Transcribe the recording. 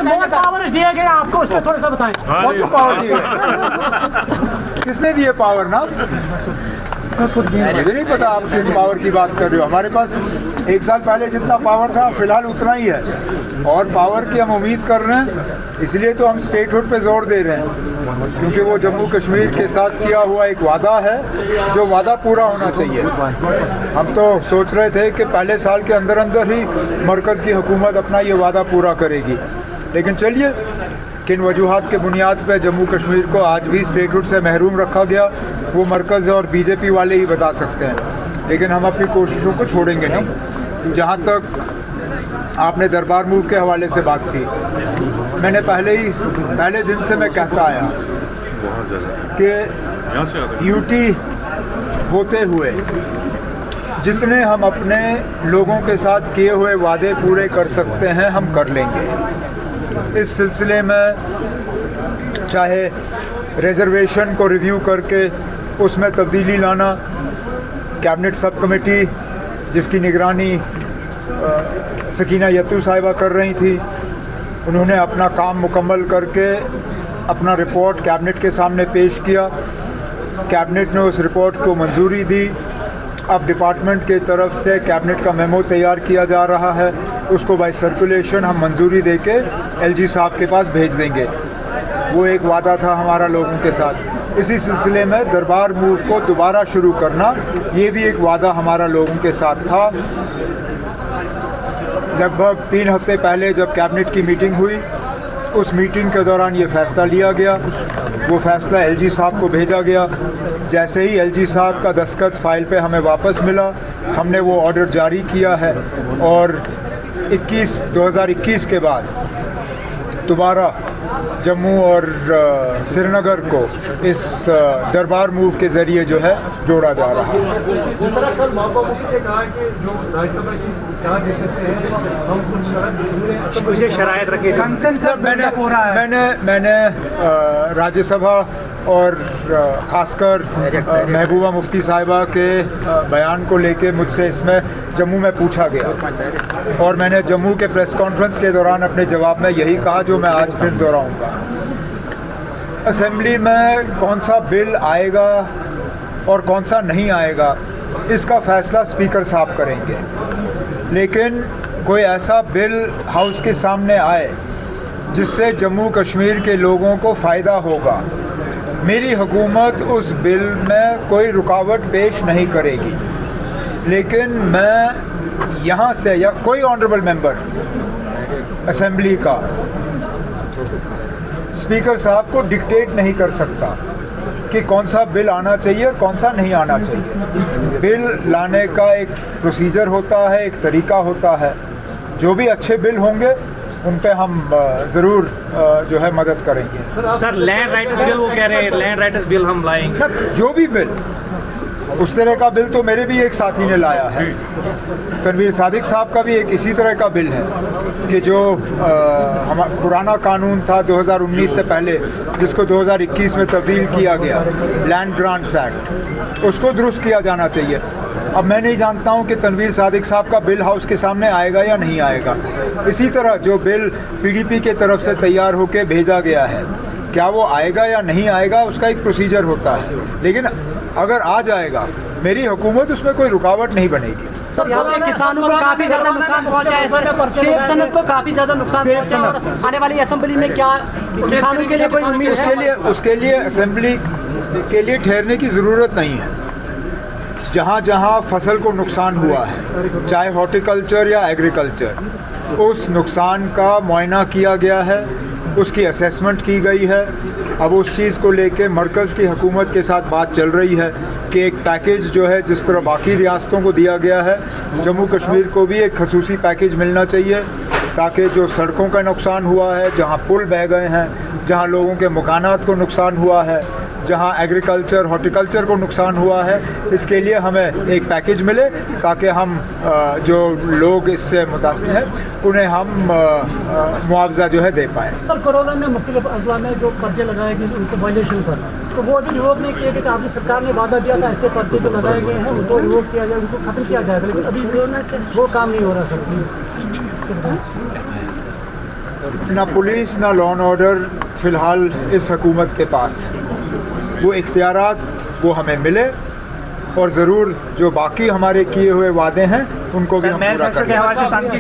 Power दिए गए आपको, उस पर थोड़ा सा बताएं। कौन सा पावर दिए? किसने दिए पावर ना? मुझे नहीं पता आप किस पावर की बात कर रहे हो। हमारे पास 1 साल पहले जितना पावर था फिलहाल उतना ही है, और पावर की हम उम्मीद कर रहे हैं। इसलिए तो हम स्टेटहुड पे जोर दे रहे हैं, क्योंकि वो जम्मू कश्मीर के साथ किया हुआ एक वादा है, जो वादा पूरा होना चाहिए। हम तो सोच रहे थे कि पहले साल के अंदर अंदर ही मरकज़ की हुकूमत अपना ये वादा पूरा करेगी, लेकिन चलिए किन वजूहात के बुनियाद पर जम्मू कश्मीर को आज भी स्टेटहुड से महरूम रखा गया वो मरकज़ और बीजेपी वाले ही बता सकते हैं। लेकिन हम अपनी कोशिशों को छोड़ेंगे नहीं। जहाँ तक आपने दरबार मूव के हवाले से बात की, मैंने पहले दिन से मैं कहता आया कि यूटी होते हुए जितने हम अपने लोगों के साथ किए हुए वादे पूरे कर सकते हैं हम कर लेंगे। इस सिलसिले में चाहे रिजर्वेशन को रिव्यू करके उसमें तब्दीली लाना, कैबिनेट सब कमेटी जिसकी निगरानी सकीना यत्तू साहिबा कर रही थी, उन्होंने अपना काम मुकम्मल करके अपना रिपोर्ट कैबिनेट के सामने पेश किया। कैबिनेट ने उस रिपोर्ट को मंजूरी दी। अब डिपार्टमेंट के तरफ से कैबिनेट का मेमो तैयार किया जा रहा है, उसको बाय सर्कुलेशन हम मंजूरी देके एलजी साहब के पास भेज देंगे। वो एक वादा था हमारा लोगों के साथ। इसी सिलसिले में दरबार मूव को दोबारा शुरू करना, ये भी एक वादा हमारा लोगों के साथ था। लगभग 3 हफ्ते पहले जब कैबिनेट की मीटिंग हुई, उस मीटिंग के दौरान ये फ़ैसला लिया गया। वो फ़ैसला एलजी साहब को भेजा गया। जैसे ही एलजी साहब का दस्तखत फ़ाइल पे हमें वापस मिला, हमने वो ऑर्डर जारी किया है और 2021 के बाद दोबारा जम्मू और श्रीनगर को इस दरबार मूव के ज़रिए जो है जोड़ा जा रहा है। जिस तरह कल महबूबा मुफ्ती ने कहा कि जो राज्यसभा की 4 नशिस्तें हैं हम कुछ शरायत रखे। मैंने राज्यसभा और ख़ासकर महबूबा मुफ्ती साहिबा के बयान को लेके मुझसे इसमें जम्मू में पूछा गया, और मैंने जम्मू के प्रेस कॉन्फ्रेंस के दौरान अपने जवाब में यही कहा जो मैं आज फिर दोहराऊंगा। असेंबली में कौन सा बिल आएगा और कौन सा नहीं आएगा, इसका फ़ैसला स्पीकर साहब करेंगे। लेकिन कोई ऐसा बिल हाउस के सामने आए जिससे जम्मू कश्मीर के लोगों को फ़ायदा होगा, मेरी हुकूमत उस बिल में कोई रुकावट पेश नहीं करेगी। लेकिन मैं यहाँ से या कोई ऑनरेबल मेंबर असेंबली का स्पीकर साहब को डिक्टेट नहीं कर सकता कि कौन सा बिल आना चाहिए कौन सा नहीं आना चाहिए। बिल लाने का एक प्रोसीजर होता है, एक तरीका होता है। जो भी अच्छे बिल होंगे उन पे हम ज़रूर जो है मदद करेंगे। सर लैंड राइटर्स बिल वो कह रहे हैं, लैंड राइटर्स बिल हम लाएंगे। जो भी बिल, उस तरह का बिल तो मेरे भी एक साथी ने लाया है, तनवीर सादिक साहब का भी एक इसी तरह का बिल है कि जो पुराना कानून था 2019 से पहले, जिसको 2021 में तब्दील किया गया, लैंड ग्रांट्स एक्ट, उसको दुरुस्त किया जाना चाहिए। अब मैं नहीं जानता हूं कि तनवीर सादिक साहब का बिल हाउस के सामने आएगा या नहीं आएगा। इसी तरह जो बिल पीडीपी के तरफ से तैयार होकर भेजा गया है, क्या वो आएगा या नहीं आएगा, उसका एक प्रोसीजर होता है। लेकिन अगर आ जाएगा, मेरी हुकूमत उसमें कोई रुकावट नहीं बनेगी। सर यहाँ पे किसानों को काफी ज्यादा नुकसान पहुंचा है सर, सेब सनत को काफी ज्यादा नुकसान पहुंचा है, और आने वाली असेंबली में क्या किसानों के लिए कोई उम्मीद है? उसके लिए असेंबली के लिए ठहरने की ज़रूरत नहीं है। जहाँ जहाँ फसल को नुकसान हुआ है, चाहे हॉर्टिकल्चर या एग्रीकल्चर, उस नुकसान का मुआयना किया गया है, उसकी असेसमेंट की गई है। अब उस चीज़ को लेके मरकज़ की हुकूमत के साथ बात चल रही है कि एक पैकेज जो है, जिस तरह बाकी रियासतों को दिया गया है, जम्मू कश्मीर को भी एक खसूसी पैकेज मिलना चाहिए, ताकि जो सड़कों का नुकसान हुआ है, जहाँ पुल बह गए हैं, जहाँ लोगों के मकानात को नुकसान हुआ है, जहाँ एग्रीकल्चर हॉर्टिकल्चर को नुकसान हुआ है, इसके लिए हमें एक पैकेज मिले ताकि हम जो लोग इससे मुतासिर हैं उन्हें हम मुआवजा जो है दे पाएँ। सर कोरोना में मुख्तलिफ अजला में जो पर्चे लगाए गए उनको वायलेशन पर, तो वो अभी रिवोक नहीं किए गए। आपकी सरकार ने वादा दिया था ऐसे पर्चे जो लगाए गए हैं उनको रिवोक किया जाए, उनको खत्म किया जाएगा, लेकिन अभी वो काम नहीं हो रहा सर। ना पुलिस ना लॉ एंड ऑर्डर फ़िलहाल इस हुकूमत के पास है। वो इख्तियारात वो हमें मिले और ज़रूर जो बाकी हमारे किए हुए वादे हैं उनको भी हम पूरा करेंगे।